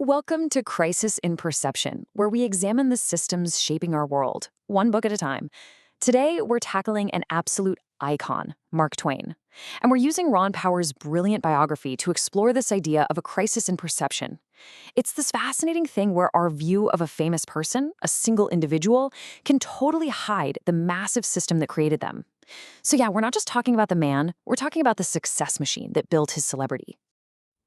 Welcome to Crisis in Perception, where we examine the systems shaping our world, one book at a time. Today, we're tackling an absolute icon, Mark Twain. And we're using Ron Power's brilliant biography to explore this idea of a crisis in perception. It's this fascinating thing where our view of a famous person, a single individual, can totally hide the massive system that created them. So yeah, we're not just talking about the man, we're talking about the success machine that built his celebrity.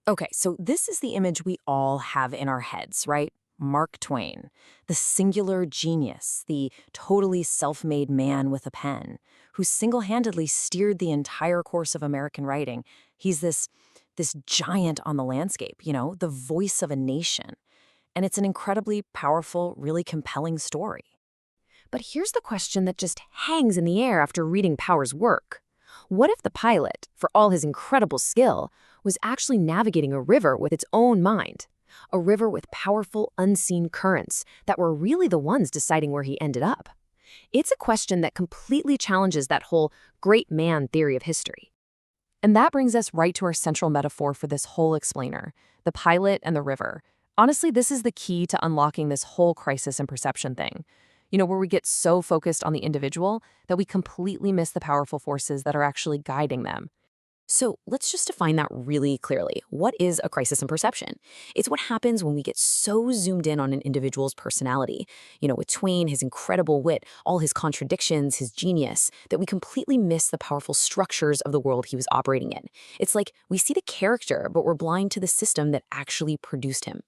Okay, so this is the image we all have in our heads, right? Mark Twain, the singular genius, the totally self-made man with a pen, who single-handedly steered the entire course of American writing. He's this giant on the landscape, the voice of a nation. And it's an incredibly powerful, really compelling story. But here's the question that just hangs in the air after reading Power's work. What if the pilot, for all his incredible skill, was actually navigating a river with its own mind? A river with powerful, unseen currents that were really the ones deciding where he ended up. It's a question that completely challenges that whole great man theory of history. And that brings us right to our central metaphor for this whole explainer, the pilot and the river. Honestly, this is the key to unlocking this whole crisis and perception thing. Where we get so focused on the individual that we completely miss the powerful forces that are actually guiding them. So let's just define that really clearly. What is a crisis in perception? It's what happens when we get so zoomed in on an individual's personality, with Twain, his incredible wit, all his contradictions, his genius, that we completely miss the powerful structures of the world he was operating in. It's like we see the character, but we're blind to the system that actually produced him.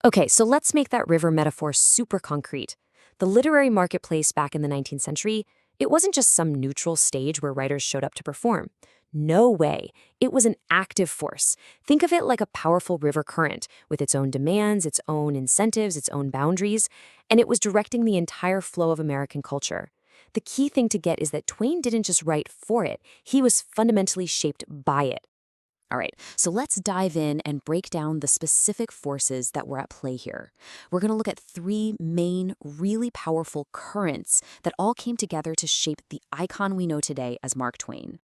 Okay, so let's make that river metaphor super concrete. The literary marketplace back in the 19th century, it wasn't just some neutral stage where writers showed up to perform. No way. It was an active force. Think of it like a powerful river current with its own demands, its own incentives, its own boundaries, and it was directing the entire flow of American culture. The key thing to get is that Twain didn't just write for it, he was fundamentally shaped by it. All right, so let's dive in and break down the specific forces that were at play here. We're going to look at three main, really powerful currents that all came together to shape the icon we know today as Mark Twain.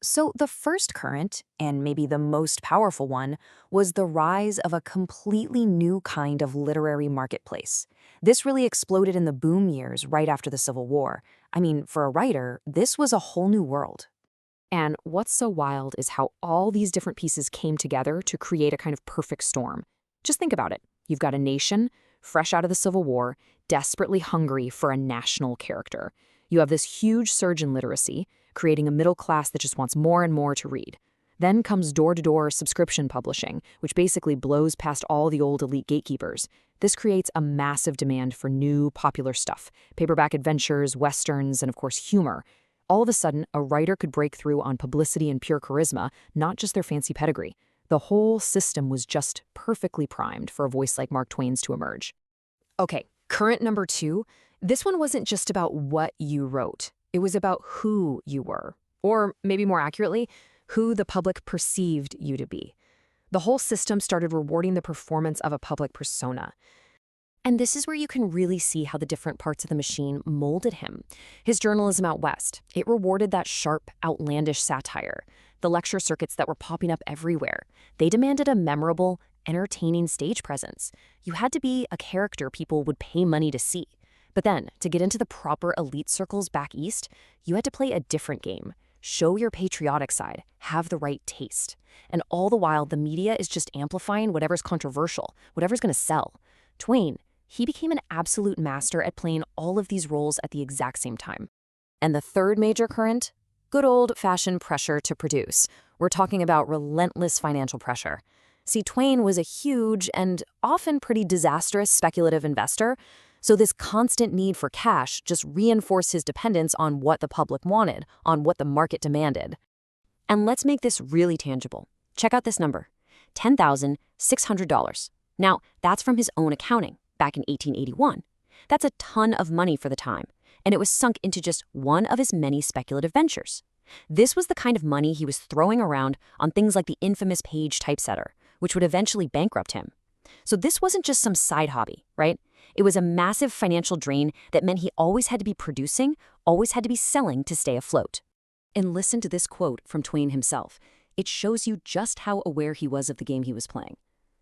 So the first current, and maybe the most powerful one, was the rise of a completely new kind of literary marketplace. This really exploded in the boom years right after the Civil War. I mean, for a writer, this was a whole new world. And what's so wild is how all these different pieces came together to create a kind of perfect storm. Just think about it. You've got a nation, fresh out of the Civil War, desperately hungry for a national character. You have this huge surge in literacy, creating a middle class that just wants more and more to read. Then comes door-to-door subscription publishing, which basically blows past all the old elite gatekeepers. This creates a massive demand for new, popular stuff, paperback adventures, westerns, and of course humor. All of a sudden, a writer could break through on publicity and pure charisma, not just their fancy pedigree. The whole system was just perfectly primed for a voice like Mark Twain's to emerge. Okay, current number two. This one wasn't just about what you wrote. It was about who you were. Or maybe more accurately, who the public perceived you to be. The whole system started rewarding the performance of a public persona. And this is where you can really see how the different parts of the machine molded him. His journalism out west, it rewarded that sharp, outlandish satire. The lecture circuits that were popping up everywhere, they demanded a memorable, entertaining stage presence. You had to be a character people would pay money to see. But then, to get into the proper elite circles back east, you had to play a different game. Show your patriotic side, have the right taste. And all the while, the media is just amplifying whatever's controversial, whatever's going to sell. Twain, he became an absolute master at playing all of these roles at the exact same time. And the third major current? Good old-fashioned pressure to produce. We're talking about relentless financial pressure. See, Twain was a huge and often pretty disastrous speculative investor, so this constant need for cash just reinforced his dependence on what the public wanted, on what the market demanded. And let's make this really tangible. Check out this number, $10,600. Now, that's from his own accounting. Back in 1881. That's a ton of money for the time, and it was sunk into just one of his many speculative ventures. This was the kind of money he was throwing around on things like the infamous Page typesetter, which would eventually bankrupt him. So this wasn't just some side hobby, right? It was a massive financial drain that meant he always had to be producing, always had to be selling to stay afloat. And listen to this quote from Twain himself. It shows you just how aware he was of the game he was playing.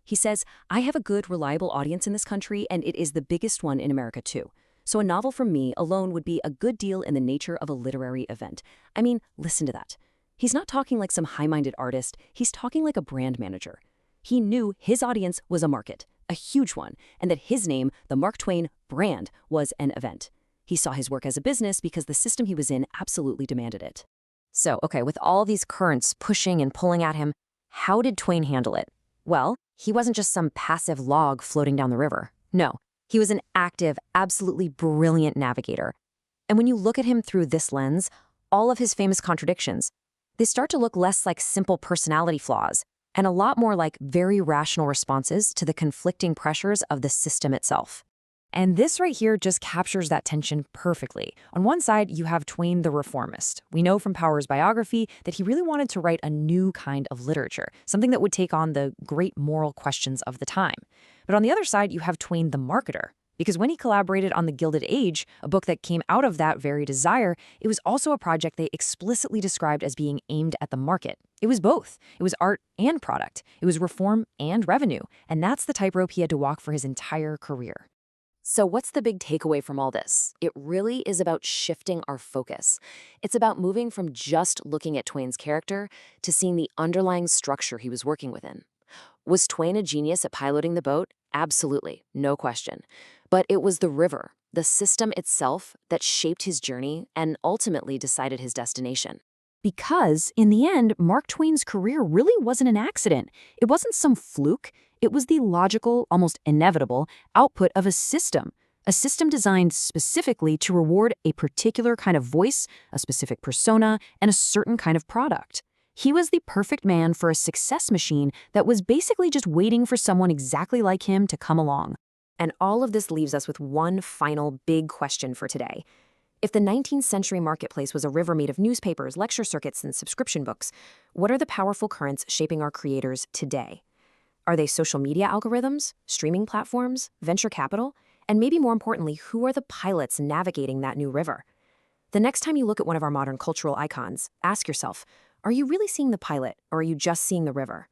He says, I have a good, reliable audience in this country, and it is the biggest one in America, too. So a novel from me alone would be a good deal in the nature of a literary event. I mean, listen to that. He's not talking like some high-minded artist. He's talking like a brand manager. He knew his audience was a market, a huge one, and that his name, the Mark Twain brand, was an event. He saw his work as a business because the system he was in absolutely demanded it. So, okay, with all these currents pushing and pulling at him, how did Twain handle it? Well, he wasn't just some passive log floating down the river. No, he was an active, absolutely brilliant navigator. And when you look at him through this lens, all of his famous contradictions, they start to look less like simple personality flaws and a lot more like very rational responses to the conflicting pressures of the system itself. And this right here just captures that tension perfectly. On one side, you have Twain the reformist. We know from Power's biography that he really wanted to write a new kind of literature, something that would take on the great moral questions of the time. But on the other side, you have Twain the marketer. Because when he collaborated on The Gilded Age, a book that came out of that very desire, it was also a project they explicitly described as being aimed at the market. It was both. It was art and product. It was reform and revenue. And that's the tightrope he had to walk for his entire career. So what's the big takeaway from all this? It really is about shifting our focus. It's about moving from just looking at Twain's character to seeing the underlying structure he was working within. Was Twain a genius at piloting the boat? Absolutely, no question. But it was the river, the system itself, that shaped his journey and ultimately decided his destination. Because, in the end, Mark Twain's career really wasn't an accident. It wasn't some fluke. It was the logical, almost inevitable, output of a system designed specifically to reward a particular kind of voice, a specific persona, and a certain kind of product. He was the perfect man for a success machine that was basically just waiting for someone exactly like him to come along. And all of this leaves us with one final big question for today. If the 19th century marketplace was a river made of newspapers, lecture circuits, and subscription books, what are the powerful currents shaping our creators today? Are they social media algorithms, streaming platforms, venture capital? And maybe more importantly, who are the pilots navigating that new river? The next time you look at one of our modern cultural icons, ask yourself, are you really seeing the pilot or are you just seeing the river?